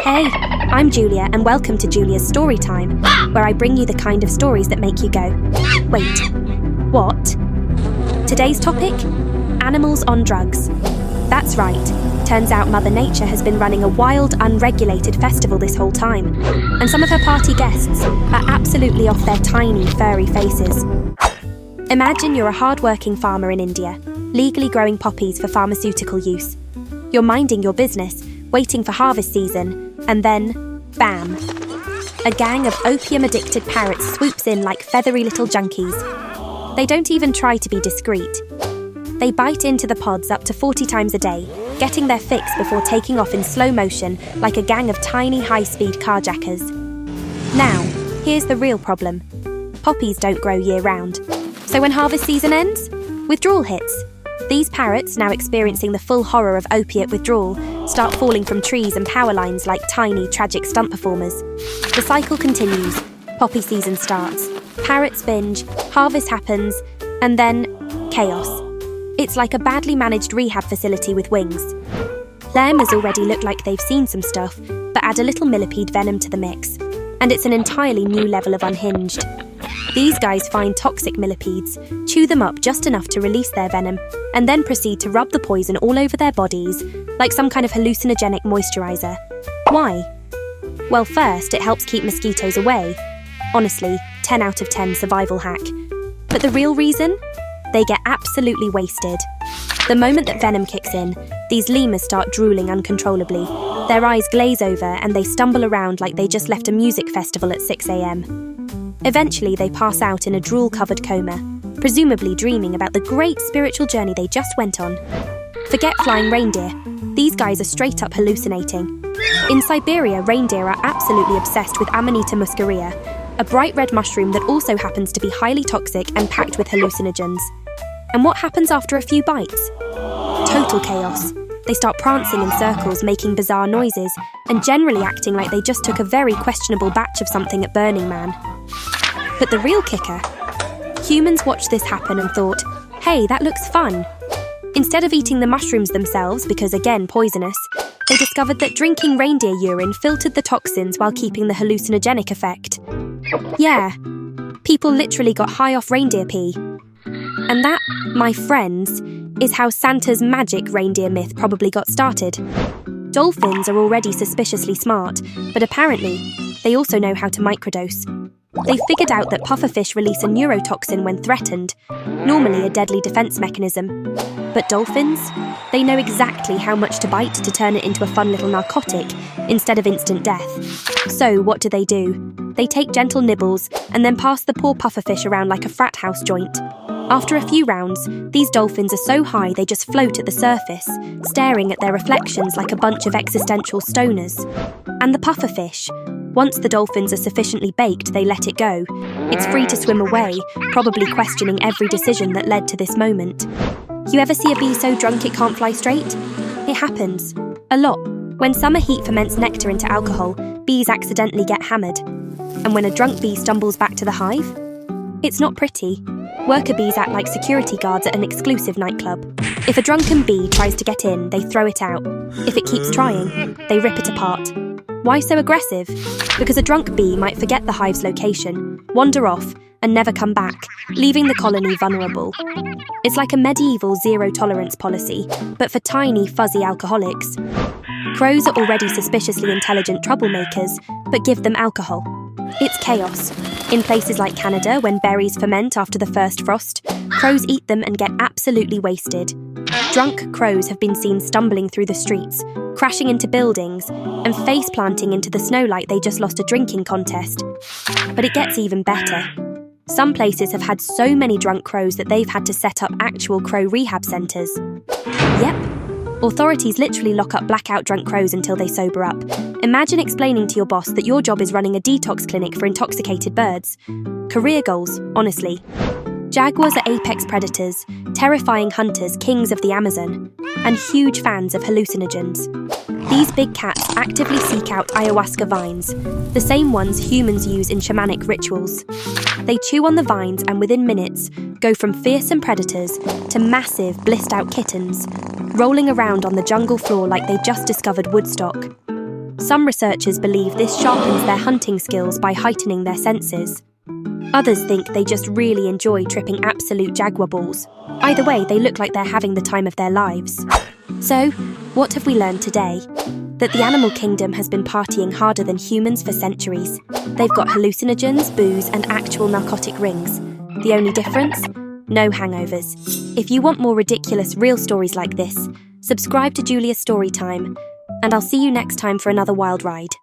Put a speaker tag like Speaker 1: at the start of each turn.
Speaker 1: Hey, I'm Julia and welcome to Julia's Story Time, where I bring you the kind of stories that make you go, wait, what? Today's topic? Animals on drugs. That's right, turns out Mother Nature has been running a wild, unregulated festival this whole time, and some of her party guests are absolutely off their tiny, furry faces. Imagine you're a hard-working farmer in India, legally growing poppies for pharmaceutical use. You're minding your business, waiting for harvest season, and then, bam! A gang of opium-addicted parrots swoops in like feathery little junkies. They don't even try to be discreet. They bite into the pods up to 40 times a day, getting their fix before taking off in slow motion like a gang of tiny high-speed carjackers. Now, here's the real problem. Poppies don't grow year-round. So when harvest season ends, withdrawal hits. These parrots, now experiencing the full horror of opiate withdrawal, start falling from trees and power lines like tiny, tragic stunt performers. The cycle continues. Poppy season starts. Parrots binge, harvest happens, and then chaos. It's like a badly managed rehab facility with wings. Llamas already look like they've seen some stuff, but add a little millipede venom to the mix, and it's an entirely new level of unhinged. These guys find toxic millipedes, chew them up just enough to release their venom, and then proceed to rub the poison all over their bodies, like some kind of hallucinogenic moisturizer. Why? Well, first, it helps keep mosquitoes away. Honestly, 10 out of 10 survival hack. But the real reason? They get absolutely wasted. The moment that venom kicks in, these lemurs start drooling uncontrollably. Their eyes glaze over and they stumble around like they just left a music festival at 6 a.m. Eventually, they pass out in a drool-covered coma, presumably dreaming about the great spiritual journey they just went on. Forget flying reindeer. These guys are straight up hallucinating. In Siberia, reindeer are absolutely obsessed with Amanita muscaria, a bright red mushroom that also happens to be highly toxic and packed with hallucinogens. And what happens after a few bites? Total chaos. They start prancing in circles, making bizarre noises, and generally acting like they just took a very questionable batch of something at Burning Man. But the real kicker? Humans watched this happen and thought, hey, that looks fun. Instead of eating the mushrooms themselves, because again, poisonous, they discovered that drinking reindeer urine filtered the toxins while keeping the hallucinogenic effect. Yeah, people literally got high off reindeer pee. And that, my friends, is how Santa's magic reindeer myth probably got started. Dolphins are already suspiciously smart, but apparently, they also know how to microdose. They figured out that pufferfish release a neurotoxin when threatened, normally a deadly defense mechanism. But dolphins? They know exactly how much to bite to turn it into a fun little narcotic instead of instant death. So what do? They take gentle nibbles and then pass the poor pufferfish around like a frat house joint. After a few rounds, these dolphins are so high they just float at the surface, staring at their reflections like a bunch of existential stoners. And the pufferfish? Once the dolphins are sufficiently baked, they let it go. It's free to swim away, probably questioning every decision that led to this moment. You ever see a bee so drunk it can't fly straight? It happens. A lot. When summer heat ferments nectar into alcohol, bees accidentally get hammered. And when a drunk bee stumbles back to the hive? It's not pretty. Worker bees act like security guards at an exclusive nightclub. If a drunken bee tries to get in, they throw it out. If it keeps trying, they rip it apart. Why so aggressive? Because a drunk bee might forget the hive's location, wander off, and never come back, leaving the colony vulnerable. It's like a medieval zero-tolerance policy, but for tiny, fuzzy alcoholics. Crows are already suspiciously intelligent troublemakers, but give them alcohol. It's chaos. In places like Canada, when berries ferment after the first frost, crows eat them and get absolutely wasted. Drunk crows have been seen stumbling through the streets, crashing into buildings, and face-planting into the snow like they just lost a drinking contest. But it gets even better. Some places have had so many drunk crows that they've had to set up actual crow rehab centres. Yep. Authorities literally lock up blackout drunk crows until they sober up. Imagine explaining to your boss that your job is running a detox clinic for intoxicated birds. Career goals, honestly. Jaguars are apex predators, terrifying hunters, kings of the Amazon, and huge fans of hallucinogens. These big cats actively seek out ayahuasca vines, the same ones humans use in shamanic rituals. They chew on the vines and within minutes go from fearsome predators to massive, blissed-out kittens, rolling around on the jungle floor like they just discovered Woodstock. Some researchers believe this sharpens their hunting skills by heightening their senses. Others think they just really enjoy tripping absolute jaguar balls. Either way, they look like they're having the time of their lives. So, what have we learned today? That the animal kingdom has been partying harder than humans for centuries. They've got hallucinogens, booze, and actual narcotic rings. The only difference? No hangovers. If you want more ridiculous real stories like this, subscribe to Julia's Storytime, and I'll see you next time for another wild ride.